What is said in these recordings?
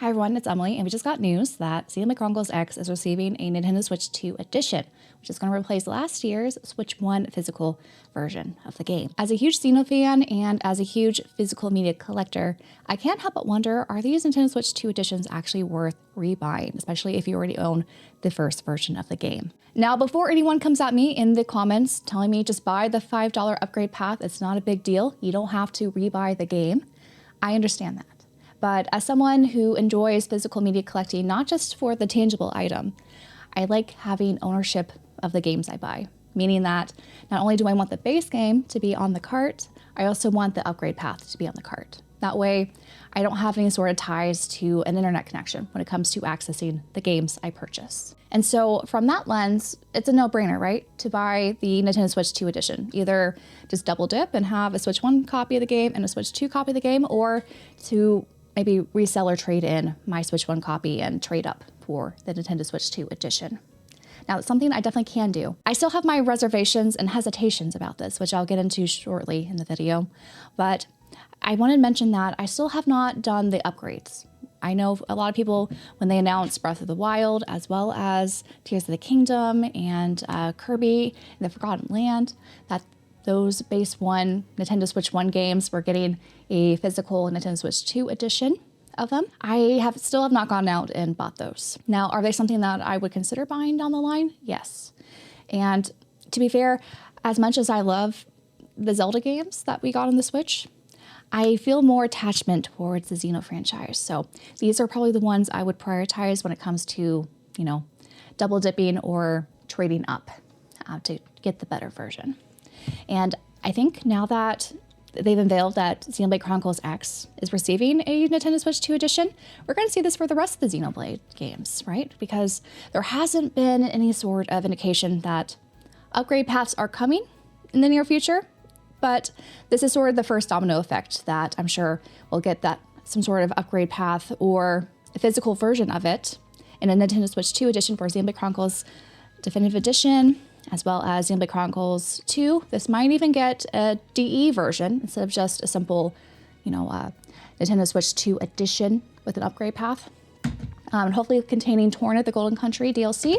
Hi everyone, it's Emily, and we just got news that Xenoblade Chronicles X is receiving a Nintendo Switch 2 edition, which is going to replace last year's Switch 1 physical version of the game. As a huge Xeno fan and as a huge physical media collector, I can't help but wonder, are these Nintendo Switch 2 editions actually worth rebuying, especially if you already own the first version of the game? Now, before anyone comes at me in the comments telling me just buy the $5 upgrade path, it's not a big deal, you don't have to rebuy the game, I understand that. But as someone who enjoys physical media collecting, not just for the tangible item, I like having ownership of the games I buy, meaning that not only do I want the base game to be on the cart, I also want the upgrade path to be on the cart. That way, I don't have any sort of ties to an internet connection when it comes to accessing the games I purchase. And so from that lens, it's a no-brainer, right? To buy the Nintendo Switch 2 edition. Either just double dip and have a Switch 1 copy of the game and a Switch 2 copy of the game, or to maybe resell or trade in my Switch 1 copy and trade up for the Nintendo Switch 2 edition. Now, it's something I definitely can do. I still have my reservations and hesitations about this, which I'll get into shortly in the video, but I wanted to mention that I still have not done the upgrades. I know a lot of people, when they announced Breath of the Wild, as well as Tears of the Kingdom and Kirby and the Forgotten Land, that those base one Nintendo Switch 1 games were getting a physical Nintendo Switch 2 edition of them. I still have not gone out and bought those. Now, are they something that I would consider buying down the line? Yes. And to be fair, as much as I love the Zelda games that we got on the Switch, I feel more attachment towards the Xeno franchise. So these are probably the ones I would prioritize when it comes to, double dipping or trading up to get the better version. And I think now that they've unveiled that Xenoblade Chronicles X is receiving a Nintendo Switch 2 edition, we're going to see this for the rest of the Xenoblade games, right? Because there hasn't been any sort of indication that upgrade paths are coming in the near future, but this is sort of the first domino effect that I'm sure we'll get that some sort of upgrade path or a physical version of it in a Nintendo Switch 2 edition for Xenoblade Chronicles Definitive Edition, as well as Xenoblade Chronicles 2. This might even get a DE version instead of just a simple, Nintendo Switch 2 edition with an upgrade path. Hopefully containing Torn at the Golden Country DLC.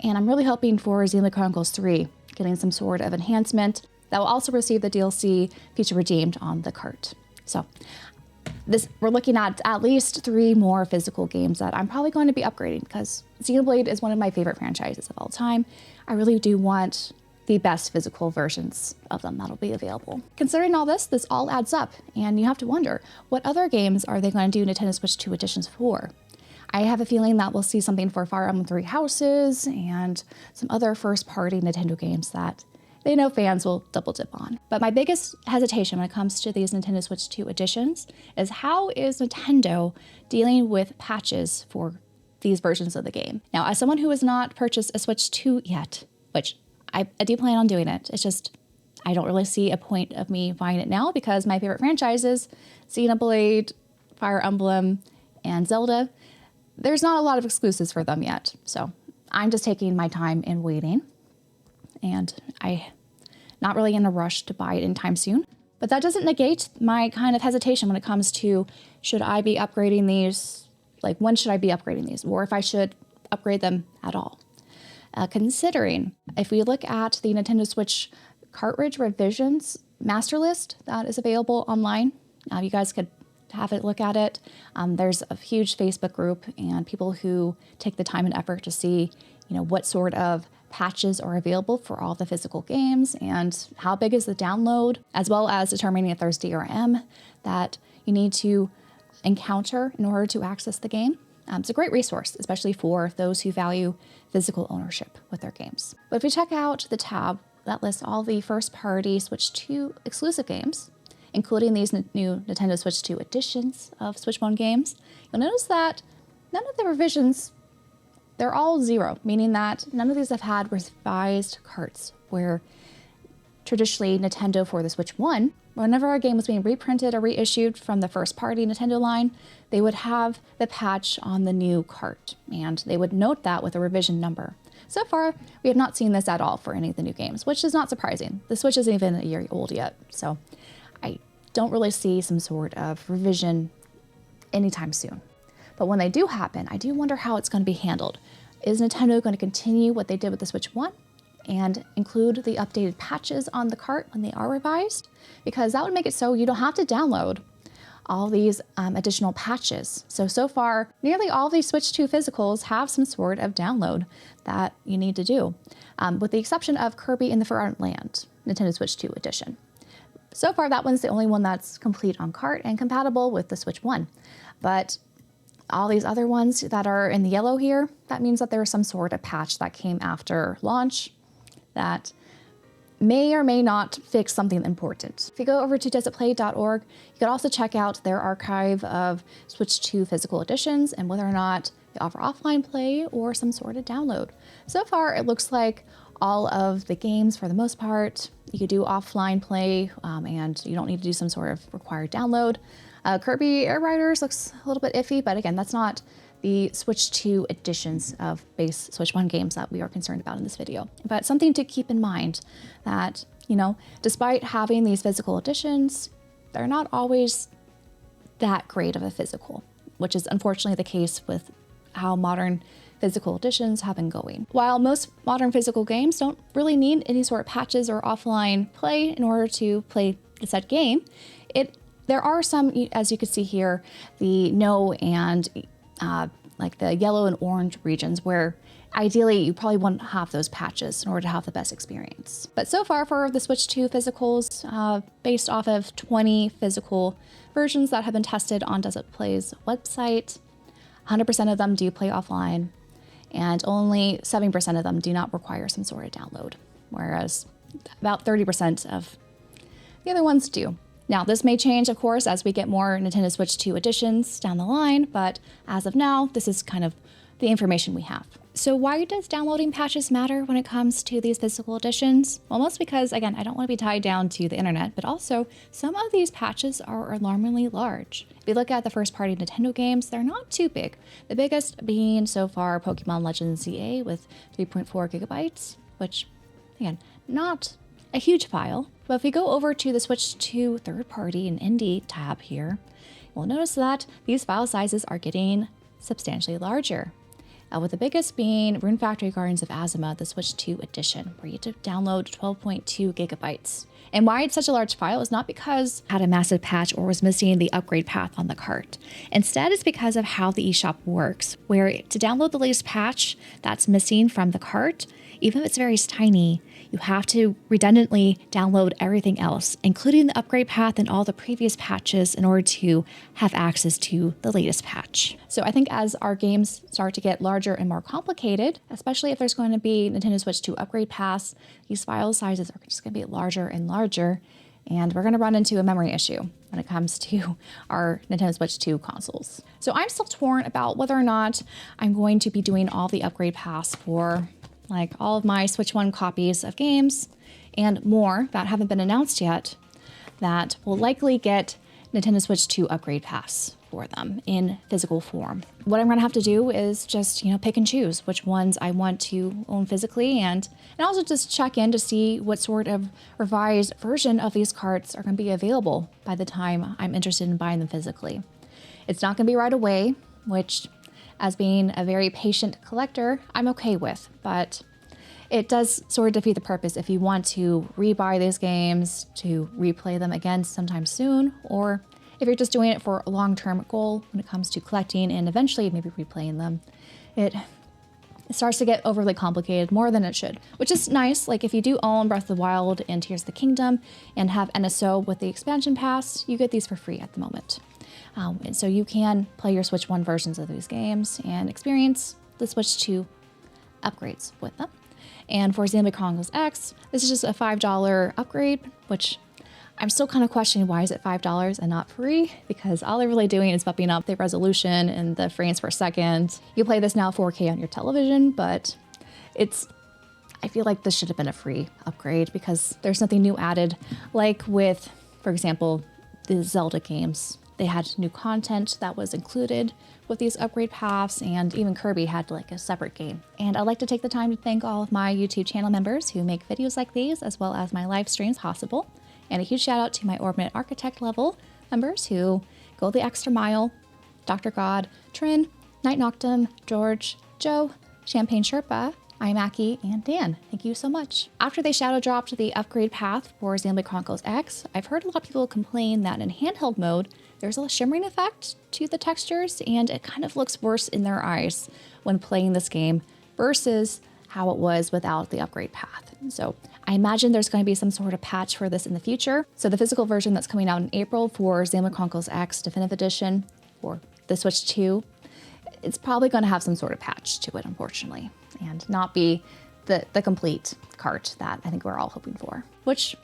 And I'm really hoping for Xenoblade Chronicles 3 getting some sort of enhancement that will also receive the DLC feature redeemed on the cart. So we're looking at least 3 more physical games that I'm probably going to be upgrading because Xenoblade is one of my favorite franchises of all time. I really do want the best physical versions of them that'll be available. Considering all this all adds up, and you have to wonder, what other games are they going to do Nintendo Switch 2 editions for? I have a feeling that we'll see something for Fire Emblem Three Houses and some other first-party Nintendo games that they know fans will double dip on. But my biggest hesitation when it comes to these Nintendo Switch 2 editions is how is Nintendo dealing with patches for these versions of the game? Now, as someone who has not purchased a Switch 2 yet, which I do plan on doing it, it's just I don't really see a point of me buying it now because my favorite franchises, Xenoblade, Fire Emblem, and Zelda, there's not a lot of exclusives for them yet. So I'm just taking my time and waiting. And I'm not really in a rush to buy it anytime soon. But that doesn't negate my kind of hesitation when it comes to, should I be upgrading these? Like, when should I be upgrading these? Or if I should upgrade them at all. Considering, if we look at the Nintendo Switch cartridge revisions master list that is available online, you guys could have a look at it. There's a huge Facebook group and people who take the time and effort to see, what sort of patches are available for all the physical games and how big is the download, as well as determining if there's DRM that you need to encounter in order to access the game. It's a great resource, especially for those who value physical ownership with their games. But if we check out the tab that lists all the first-party Switch 2 exclusive games, including these new Nintendo Switch 2 editions of Switch 1 games, you'll notice that none of the revisions, they're all 0, meaning that none of these have had revised carts, where traditionally Nintendo for the Switch 1, whenever a game was being reprinted or reissued from the first-party Nintendo line, they would have the patch on the new cart, and they would note that with a revision number. So far, we have not seen this at all for any of the new games, which is not surprising. The Switch isn't even a year old yet, so I don't really see some sort of revision anytime soon. But when they do happen, I do wonder how it's going to be handled. Is Nintendo going to continue what they did with the Switch 1 and include the updated patches on the cart when they are revised? Because that would make it so you don't have to download all these additional patches. So far, nearly all these Switch 2 physicals have some sort of download that you need to do, with the exception of Kirby in the Forgotten Land, Nintendo Switch 2 edition. So far, that one's the only one that's complete on cart and compatible with the Switch 1. But all these other ones that are in the yellow here, that means that there's some sort of patch that came after launch that may or may not fix something important. If you go over to doesitplay.org, you can also check out their archive of Switch 2 physical editions and whether or not they offer offline play or some sort of download. So far, it looks like all of the games, for the most part, you could do offline play and you don't need to do some sort of required download. Kirby Air Riders looks a little bit iffy, but again, that's not the Switch 2 editions of base Switch 1 games that we are concerned about in this video. But something to keep in mind that, you know, despite having these physical editions, they're not always that great of a physical, which is unfortunately the case with how modern physical editions have been going. While most modern physical games don't really need any sort of patches or offline play in order to play the said game, there are some, as you can see here, the no and like the yellow and orange regions where ideally you probably wouldn't have those patches in order to have the best experience. But so far for the Switch 2 physicals, based off of 20 physical versions that have been tested on Does It Play's website, 100% of them do play offline, and only 7% of them do not require some sort of download, whereas about 30% of the other ones do. Now, this may change, of course, as we get more Nintendo Switch 2 editions down the line, but as of now, this is kind of the information we have. So why does downloading patches matter when it comes to these physical editions? Well, most because, again, I don't want to be tied down to the internet, but also some of these patches are alarmingly large. If you look at the first-party Nintendo games, they're not too big. The biggest being so far Pokemon Legends ZA with 3.4 gigabytes, which, again, not a huge file. But if we go over to the Switch 2 third-party and indie tab here, you'll notice that these file sizes are getting substantially larger. With the biggest being Rune Factory Gardens of Azuma, the Switch 2 edition, where you have to download 12.2 gigabytes. And why it's such a large file is not because it had a massive patch or was missing the upgrade path on the cart. Instead, it's because of how the eShop works, where to download the latest patch that's missing from the cart, even if it's very tiny, you have to redundantly download everything else, including the upgrade path and all the previous patches in order to have access to the latest patch. So I think as our games start to get larger and more complicated, especially if there's going to be Nintendo Switch 2 upgrade paths, these file sizes are just going to be larger and larger, and we're going to run into a memory issue when it comes to our Nintendo Switch 2 consoles. So I'm still torn about whether or not I'm going to be doing all the upgrade paths for like all of my Switch 1 copies of games and more that haven't been announced yet that will likely get Nintendo Switch 2 upgrade paths for them in physical form. What I'm gonna have to do is just, pick and choose which ones I want to own physically and also just check in to see what sort of revised version of these carts are gonna be available by the time I'm interested in buying them physically. It's not gonna be right away, which as being a very patient collector, I'm okay with, but it does sort of defeat the purpose if you want to rebuy these games, to replay them again sometime soon, or if you're just doing it for a long-term goal when it comes to collecting and eventually maybe replaying them. It starts to get overly complicated more than it should, which is nice. Like if you do own Breath of the Wild and Tears of the Kingdom and have NSO with the expansion pass, you get these for free at the moment. And so you can play your Switch 1 versions of these games and experience the Switch 2 upgrades with them. And for Xenoblade Chronicles X, this is just a $5 upgrade, which I'm still kind of questioning why is it $5 and not free? Because all they're really doing is bumping up the resolution and the frames per second. You play this now 4K on your television, but I feel like this should have been a free upgrade because there's nothing new added. Like with, for example, the Zelda games. They had new content that was included with these upgrade paths, and even Kirby had like a separate game. And I'd like to take the time to thank all of my YouTube channel members who make videos like these, as well as my live streams possible. And a huge shout out to my Orbit Architect level members who go the extra mile Dr. God, Trin, Night Noctum, George, Joe, Champagne Sherpa, Imaki, and Dan. Thank you so much. After they shadow dropped the upgrade path for Xenoblade Chronicles X, I've heard a lot of people complain that in handheld mode, there's a shimmering effect to the textures, and it kind of looks worse in their eyes when playing this game versus how it was without the upgrade path. So I imagine there's going to be some sort of patch for this in the future. So the physical version that's coming out in April for Xenoblade Chronicles X Definitive Edition for the Switch 2, it's probably going to have some sort of patch to it, unfortunately, and not be the complete cart that I think we're all hoping for, which,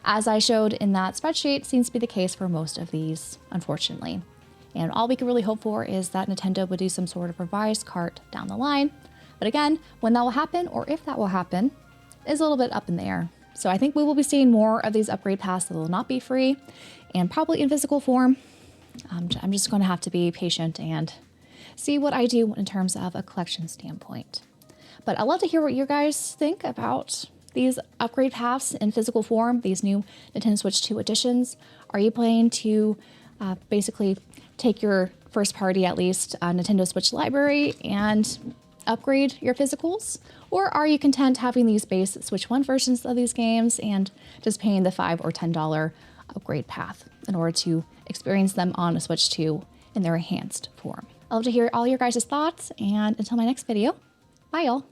as I showed in that spreadsheet, seems to be the case for most of these, unfortunately. And all we can really hope for is that Nintendo would do some sort of revised cart down the line. But again, when that will happen, or if that will happen, is a little bit up in the air. So I think we will be seeing more of these upgrade paths that will not be free, and probably in physical form. I'm just going to have to be patient and see what I do in terms of a collection standpoint. But I'd love to hear what you guys think about these upgrade paths in physical form, these new Nintendo Switch 2 editions. Are you planning to basically take your first party, at least, Nintendo Switch library and upgrade your physicals? Or are you content having these base Switch 1 versions of these games and just paying the $5 or $10 upgrade path in order to experience them on a Switch 2 in their enhanced form? I'd love to hear all your guys' thoughts, and until my next video, bye y'all.